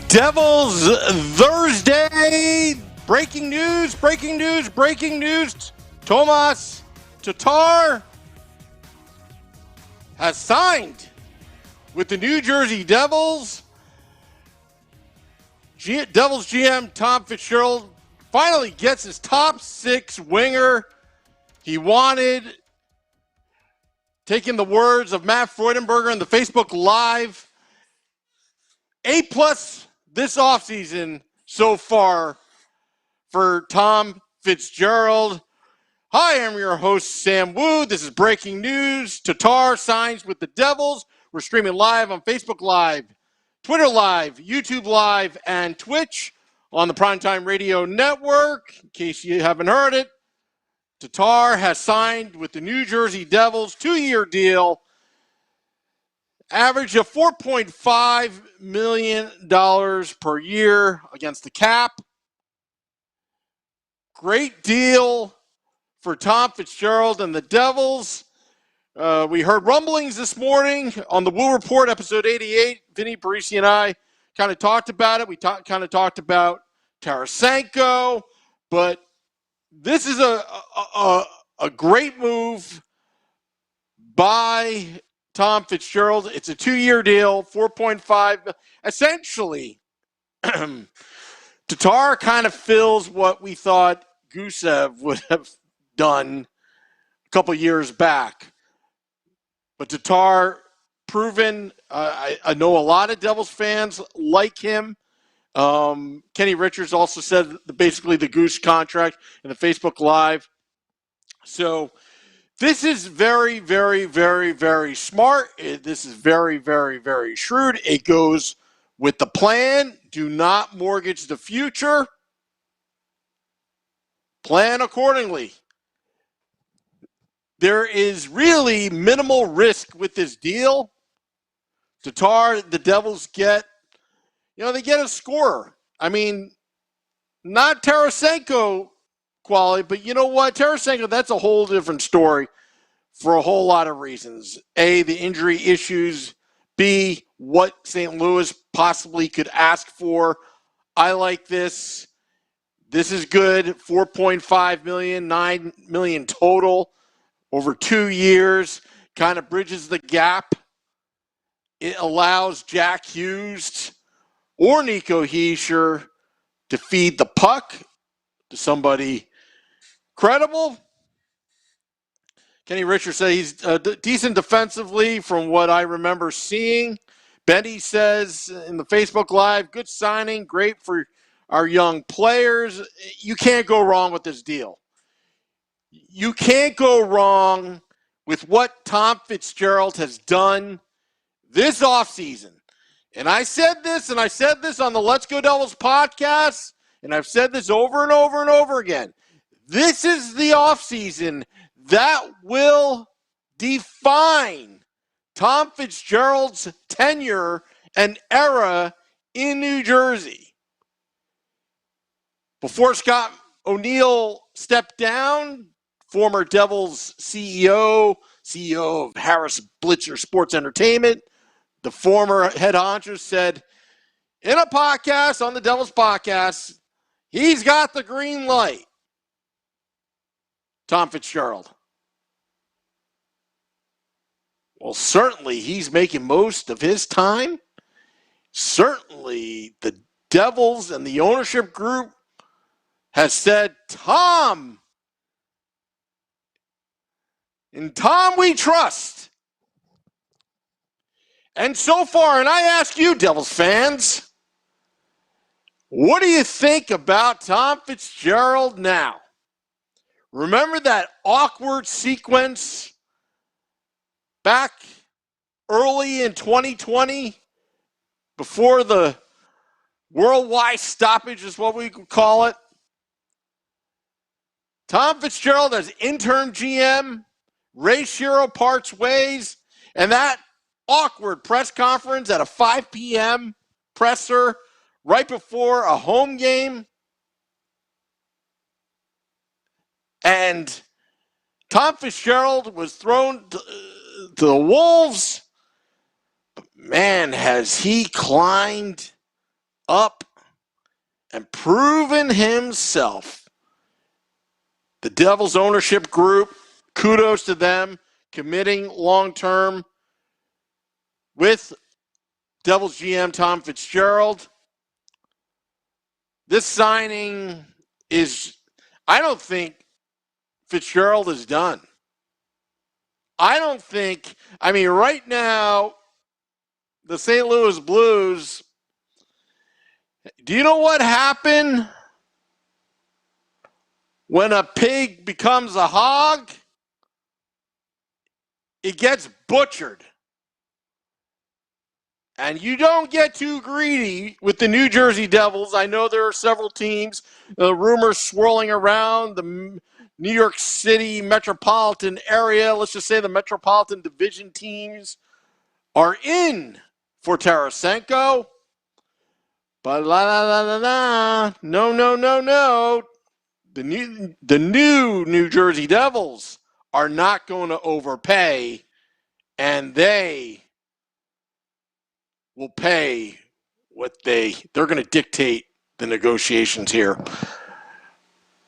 Devils Thursday. Breaking news. Tomas Tatar has signed with the New Jersey Devils. Devils GM Tom Fitzgerald finally gets his top six winger he wanted. Taking the words of Matt Freudenberger in the Facebook Live, A+ this offseason so far for Tom Fitzgerald. Hi, I'm your host, Sam Wu. This is breaking news. Tatar signs with the Devils. We're streaming live on Facebook Live, Twitter Live, YouTube Live, and Twitch on the Primetime Radio Network. In case you haven't heard it, Tatar has signed with the New Jersey Devils, 2-year deal, average of $4.5 million per year against the cap. Great deal for Tom Fitzgerald and the Devils. We heard rumblings this morning on the Woo Report, episode 88. Vinny Parisi and I kind of talked about it. We kind of talked about Tarasenko, but this is a great move by Tom Fitzgerald. It's a 2-year deal, 4.5. Essentially, Tatar kind of fills what we thought Gusev would have done a couple years back. But Tatar, proven. I know a lot of Devils fans like him. Kenny Richards also said basically the Goose contract in the Facebook Live. So this is very, very, very, very smart. This is very, very, very shrewd. It goes with the plan. Do not mortgage the future. Plan accordingly. There is really minimal risk with this deal. Tatar, the Devils get, they get a scorer. I mean, not Tarasenko quality, but you know what? Tarasenko, that's a whole different story for a whole lot of reasons. A, the injury issues. B, what St. Louis possibly could ask for. I like this. This is good. $4.5 million, $9 million total over 2 years. Kind of bridges the gap. It allows Jack Hughes or Nico Hischier to feed the puck to somebody credible. Kenny Richards said he's decent defensively from what I remember seeing. Benny says in the Facebook Live, good signing, great for our young players. You can't go wrong with this deal. You can't go wrong with what Tom Fitzgerald has done this offseason. And I said this on the Let's Go Devils podcast, and I've said this over and over and over again. This is the offseason that will define Tom Fitzgerald's tenure and era in New Jersey. Before Scott O'Neill stepped down, former Devils CEO of Harris Blitzer Sports Entertainment, the former head honcho said in a podcast, on the Devils podcast, he's got the green light. Tom Fitzgerald. Well, certainly he's making most of his time. Certainly the Devils and the ownership group has said, Tom, in Tom we trust. And so far, and I ask you, Devils fans, what do you think about Tom Fitzgerald now? Remember that awkward sequence back early in 2020 before the worldwide stoppage is what we could call it? Tom Fitzgerald as interim GM, Ray Shero parts ways, and that awkward press conference at a 5 p.m. presser right before a home game. And Tom Fitzgerald was thrown to the Wolves. But man, has he climbed up and proven himself. The Devils ownership group, kudos to them, committing long-term with Devils GM Tom Fitzgerald. This signing is, I don't think Fitzgerald is done. Right now, the St. Louis Blues, do you know what happened when a pig becomes a hog? It gets butchered. And you don't get too greedy with the New Jersey Devils. I know there are several teams, rumors swirling around the New York City metropolitan area. Let's just say the metropolitan division teams are in for Tarasenko. But no. The new New Jersey Devils are not going to overpay, and they will pay what they're going to dictate the negotiations here.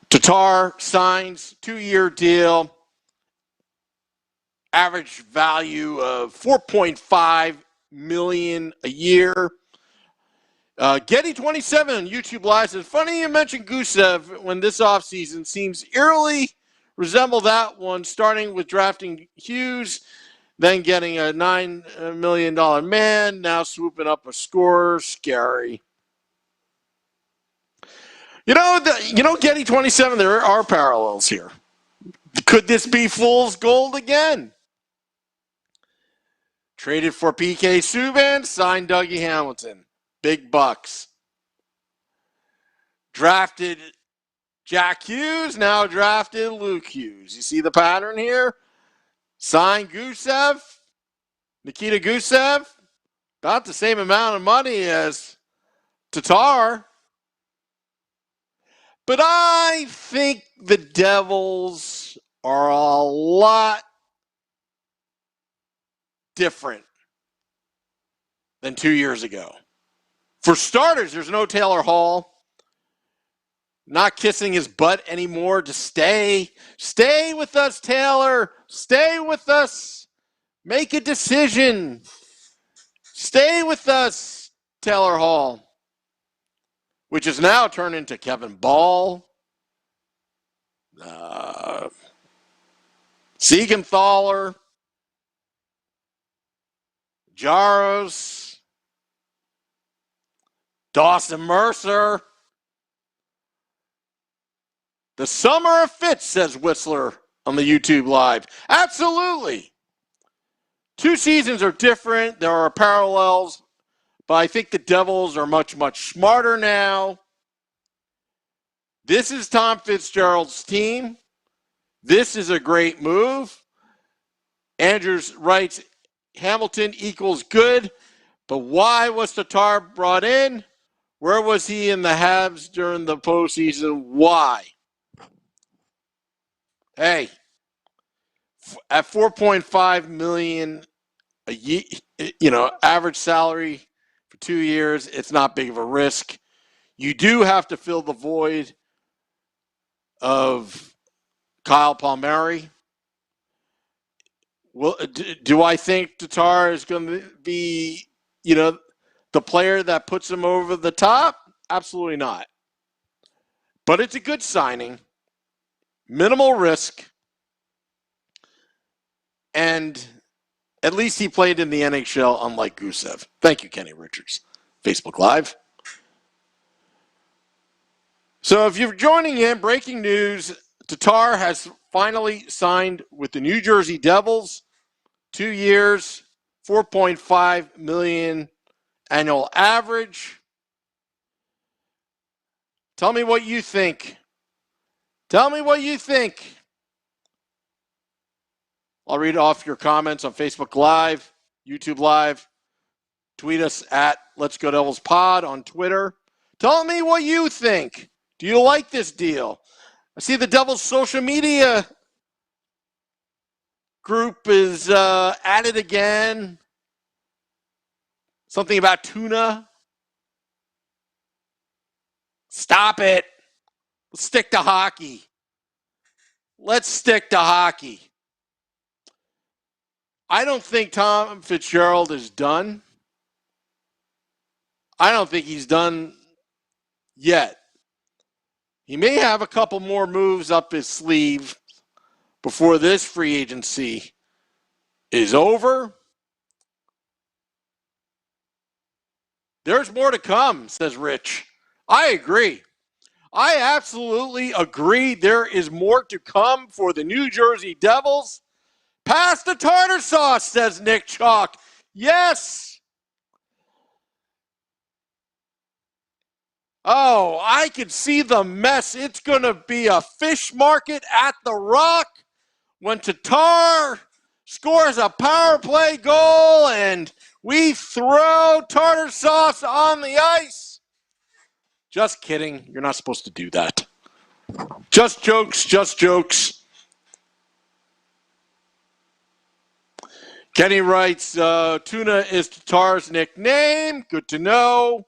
Tatar signs 2-year deal, average value of $4.5 million a year. Getty27 on YouTube Live says, funny you mentioned Gusev when this offseason seems eerily resemble that one, starting with drafting Hughes, then getting a $9 million man, now swooping up a scorer. Scary. Getty27, there are parallels here. Could this be fool's gold again? Traded for PK Subban, signed Dougie Hamilton. Big bucks. Drafted Jack Hughes, now drafted Luke Hughes. You see the pattern here? Signed Gusev, Nikita Gusev, about the same amount of money as Tatar. But I think the Devils are a lot different than 2 years ago. For starters, there's no Taylor Hall. Not kissing his butt anymore to stay. Stay with us, Taylor. Stay with us. Make a decision. Stay with us, Taylor Hall. Which is now turned into Kevin Ball. Siegenthaler. Jaros. Dawson Mercer. The summer of fits, says Whistler on the YouTube Live. Absolutely. 2 seasons are different. There are parallels. But I think the Devils are much, much smarter now. This is Tom Fitzgerald's team. This is a great move. Andrews writes, Hamilton equals good. But why was Tatar brought in? Where was he in the Habs during the postseason? Why? Hey, at $4.5 million a year, average salary for 2 years, it's not big of a risk. You do have to fill the void of Kyle Palmieri. Well, do I think Tatar is going to be, the player that puts him over the top? Absolutely not. But it's a good signing, minimal risk, and at least he played in the NHL, unlike Gusev. Thank you, Kenny Richards. Facebook Live. So if you're joining in, breaking news, Tatar has finally signed with the New Jersey Devils. 2 years, $4.5 million annual average. Tell me what you think. Tell me what you think. I'll read off your comments on Facebook Live, YouTube Live. Tweet us at Let's Go Devils Pod on Twitter. Tell me what you think. Do you like this deal? I see the Devils social media group is at it again. Something about tuna. Stop it. Let's stick to hockey. Let's stick to hockey. I don't think Tom Fitzgerald is done. I don't think he's done yet. He may have a couple more moves up his sleeve before this free agency is over. There's more to come, says Rich. I agree. I absolutely agree. There is more to come for the New Jersey Devils. Pass the tartar sauce, says Nick Chalk. Yes. Oh, I can see the mess. It's going to be a fish market at the Rock when Tatar scores a power play goal and we throw tartar sauce on the ice. Just kidding. You're not supposed to do that. Just jokes, just jokes. Kenny writes, tuna is Tatar's nickname. Good to know.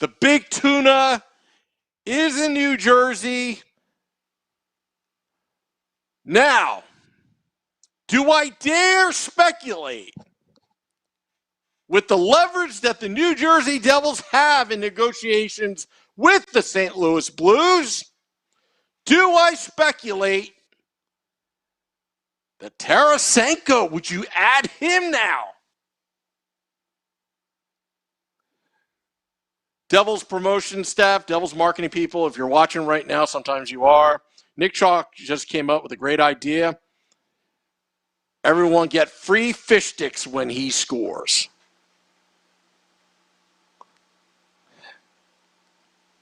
The big tuna is in New Jersey. Now, do I dare speculate with the leverage that the New Jersey Devils have in negotiations with the St. Louis Blues? Do I speculate that Tarasenko, would you add him now? Devils promotion staff, Devils marketing people, if you're watching right now, sometimes you are. Nick Chalk just came up with a great idea. Everyone get free fish sticks when he scores.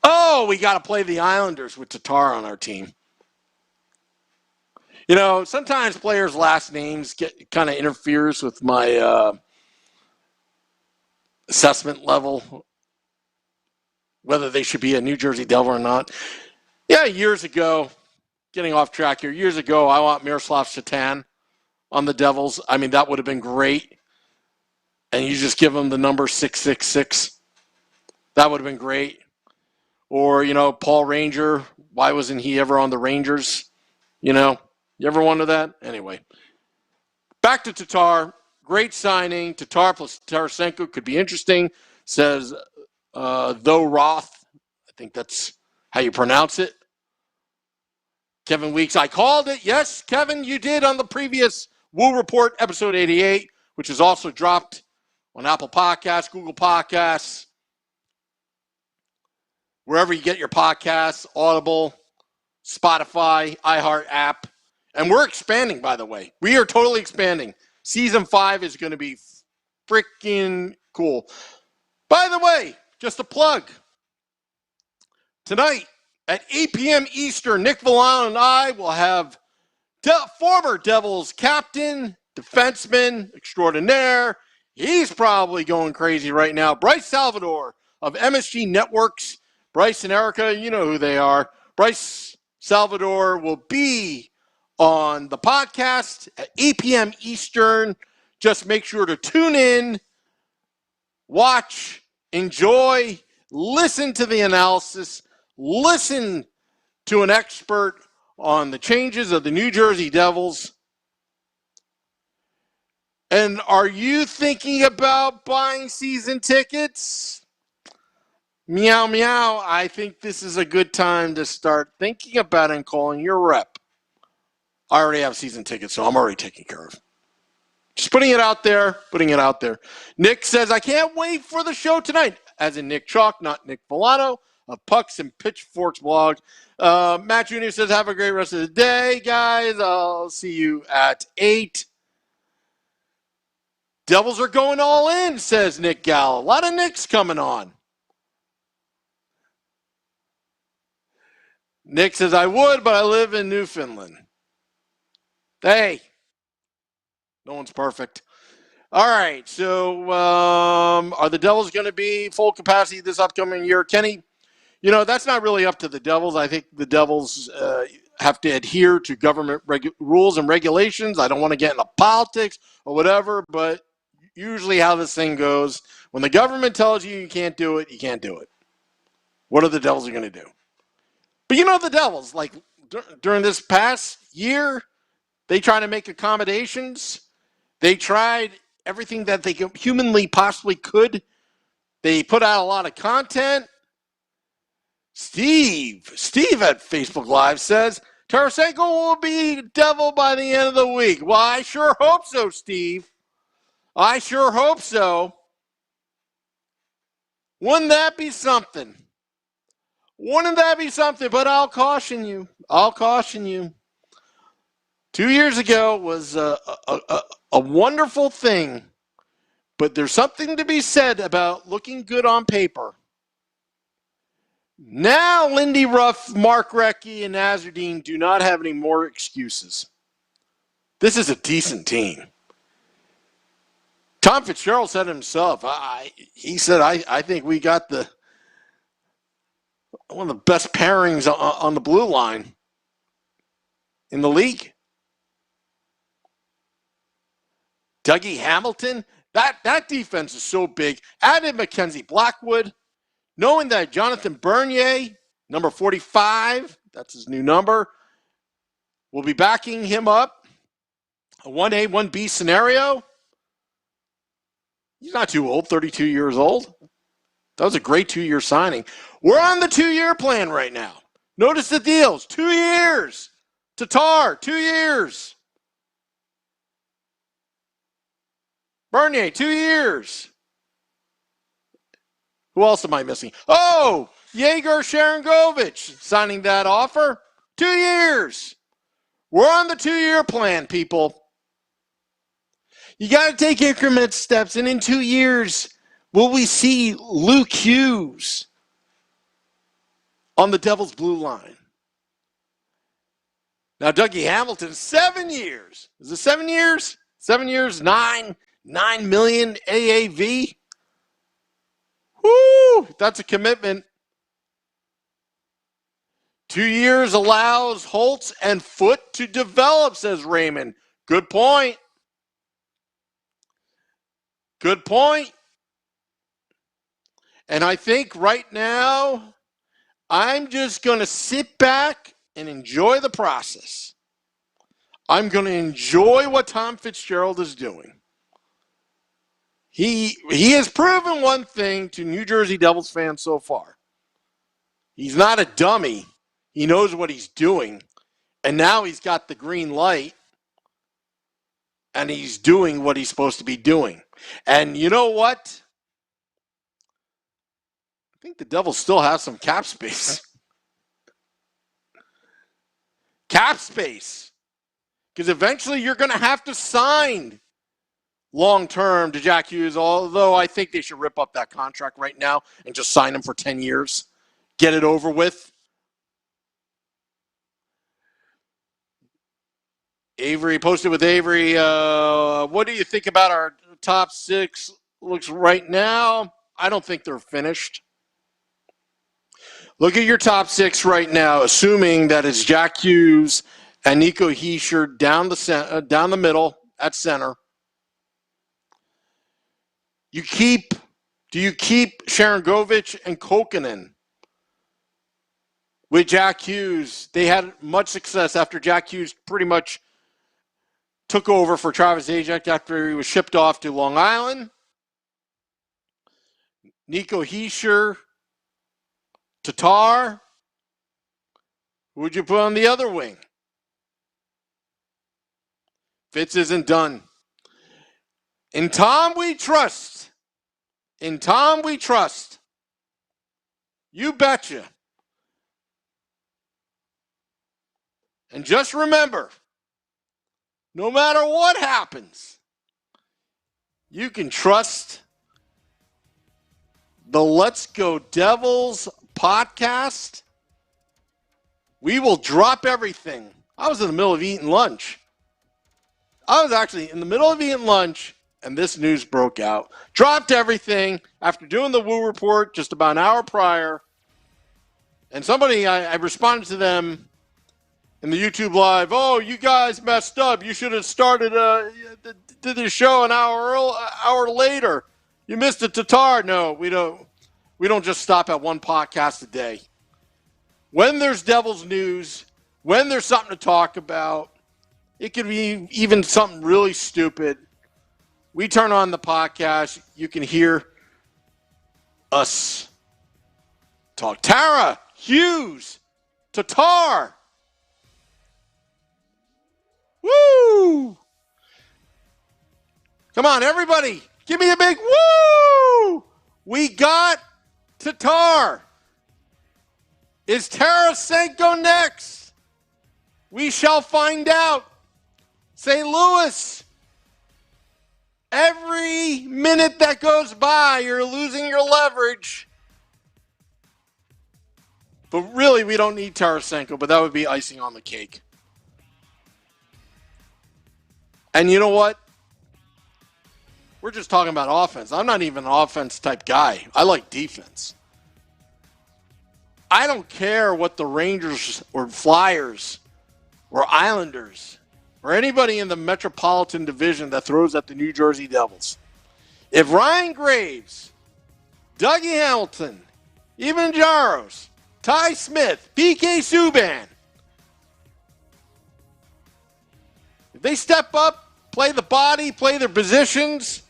Oh, we got to play the Islanders with Tatar on our team. You know, sometimes players' last names kind of interferes with my assessment level, whether they should be a New Jersey Devil or not. Yeah, years ago, getting off track here, years ago, I want Miroslav Satan on the Devils. I mean, that would have been great. And you just give him the number 666. That would have been great. Or, you know, Paul Ranger. Why wasn't he ever on the Rangers? You know, you ever wonder that? Anyway, back to Tatar. Great signing. Tatar plus Tarasenko could be interesting, says Though Roth. I think that's how you pronounce it. Kevin Weeks, I called it. Yes, Kevin, you did on the previous Woo Report, episode 88, which is also dropped on Apple Podcasts, Google Podcasts, wherever you get your podcasts, Audible, Spotify, iHeart app. And we're expanding, by the way. We are totally expanding. Season 5 is going to be freaking cool. By the way, just a plug. Tonight at 8 p.m. Eastern, Nick Villano and I will have former Devils captain, defenseman extraordinaire. He's probably going crazy right now. Bryce Salvador of MSG Networks. Bryce and Erica, you know who they are. Bryce Salvador will be on the podcast at 8 p.m. Eastern. Just make sure to tune in, watch, enjoy, listen to the analysis, listen to an expert on the changes of the New Jersey Devils. And are you thinking about buying season tickets? Meow, meow. I think this is a good time to start thinking about and calling your rep. I already have season tickets, so I'm already taken care of. Just putting it out there, Nick says, I can't wait for the show tonight. As in Nick Chalk, not Nick Villano of Pucks and Pitchforks blog. Matt Jr. says, have a great rest of the day, guys. I'll see you at 8. Devils are going all in, says Nick Gallo. A lot of Nicks coming on. Nick says, I would, but I live in Newfoundland. Hey, no one's perfect. All right, so are the Devils going to be full capacity this upcoming year? Kenny, you know, that's not really up to the Devils. I think the Devils have to adhere to government rules and regulations. I don't want to get into politics or whatever, but usually how this thing goes, when the government tells you you can't do it, you can't do it. What are the Devils going to do? But you know the Devils, like during this past year, they try to make accommodations. They tried everything that they humanly possibly could. They put out a lot of content. Steve at Facebook Live says, Tarasenko will be Devil by the end of the week. Well, I sure hope so, Steve. I sure hope so. Wouldn't that be something? Wouldn't that be something? But I'll caution you. 2 years ago was a wonderful thing, but there's something to be said about looking good on paper. Now, Lindy Ruff, Mark Recchi, and Nazardine do not have any more excuses. This is a decent team. Tom Fitzgerald said himself, he said, I think we got one of the best pairings on the blue line in the league. Dougie Hamilton, that defense is so big. Added Mackenzie Blackwood, knowing that Jonathan Bernier, number 45, that's his new number, will be backing him up. A 1A, 1B scenario. He's not too old, 32 years old. That was a great 2-year signing. We're on the 2-year plan right now. Notice the deals. 2 years. Tatar, 2 years. Bernier, 2 years. Who else am I missing? Oh, Yegor Sharangovich signing that offer. 2 years. We're on the 2-year plan, people. You got to take increment steps, and in 2 years, will we see Luke Hughes on the Devils' blue line? Now, Dougie Hamilton, 7 years. Is it 7 years? 7 years, $9 million AAV. Woo! That's a commitment. 2 years allows Holtz and Foot to develop, says Raymond. Good point. Good point. And I think right now, I'm just going to sit back and enjoy the process. I'm going to enjoy what Tom Fitzgerald is doing. He has proven one thing to New Jersey Devils fans so far. He's not a dummy. He knows what he's doing. And now he's got the green light. And he's doing what he's supposed to be doing. And you know what? I think the Devils still have some cap space. Cap space. Because eventually you're going to have to sign long-term to Jack Hughes, although I think they should rip up that contract right now and just sign him for 10 years. Get it over with. Avery, posted with Avery, what do you think about our top 6 looks right now? I don't think they're finished. Look at your top 6 right now, assuming that it's Jack Hughes and Nico Hischier down the middle at center. Do you keep Sharangovich and Kokkonen with Jack Hughes? They had much success after Jack Hughes pretty much took over for Travis Zajac after he was shipped off to Long Island. Nico Hischier, Tatar. Who would you put on the other wing? Fitz isn't done. In Tom we trust. In Tom we trust. You betcha. And just remember, no matter what happens, you can trust the Let's Go Devils podcast. We will drop everything. I was in the middle of eating lunch. I was actually in the middle of eating lunch, and this news broke out. Dropped everything after doing the Woo Report just about an hour prior. And somebody, I responded to them in the YouTube Live, oh, you guys messed up. You should have started did the show an hour later. You missed the Tatar. No, we don't. we don't just stop at one podcast a day. When there's Devils news, when there's something to talk about, it could be even something really stupid. We turn on the podcast, you can hear us talk. Tara, Hughes, Tatar. Woo! Come on, everybody. Give me a big woo! We got Tatar. Is Tarasenko next? We shall find out. St. Louis. Every minute that goes by, you're losing your leverage. But really, we don't need Tarasenko, but that would be icing on the cake. And you know what? We're just talking about offense. I'm not even an offense type guy. I like defense. I don't care what the Rangers or Flyers or Islanders or anybody in the Metropolitan Division that throws at the New Jersey Devils. If Ryan Graves, Dougie Hamilton, even Jaros, Ty Smith, PK Subban, if they step up, play the body, play their positions,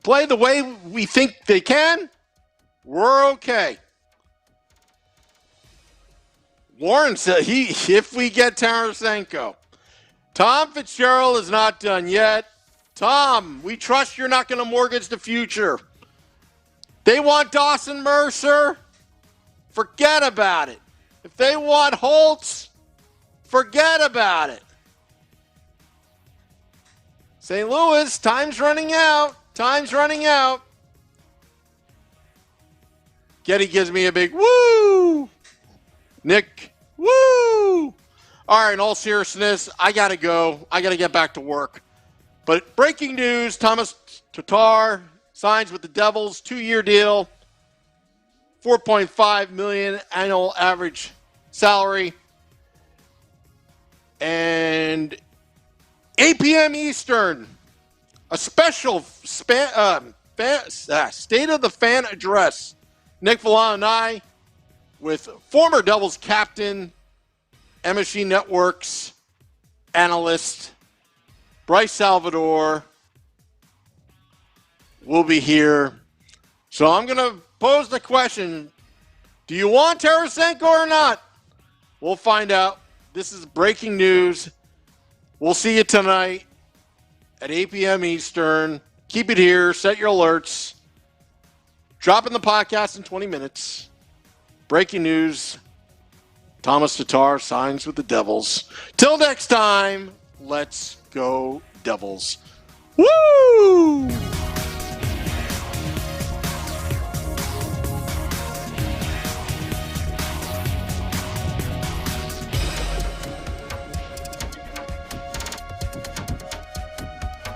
play the way we think they can, we're okay. Warren said if we get Tarasenko. Tom Fitzgerald is not done yet. Tom, we trust you're not going to mortgage the future. They want Dawson Mercer. Forget about it. If they want Holtz, forget about it. St. Louis, time's running out. Time's running out. Getty gives me a big woo. Nick, woo. All right, in all seriousness, I got to go. I got to get back to work. But breaking news, Tomas Tatar signs with the Devils, 2-year deal, $4.5 million annual average salary. And 8 p.m. Eastern, a special State of the Fan address. Nick Villano and I, with former Devils captain, MSG Networks analyst, Bryce Salvador, will be here. So I'm going to pose the question, do you want Tarasenko or not? We'll find out. This is breaking news. We'll see you tonight at 8 p.m. Eastern. Keep it here. Set your alerts. Dropping the podcast in 20 minutes. Breaking news. Tomas Tatar signs with the Devils. Till next time, let's go Devils. Woo!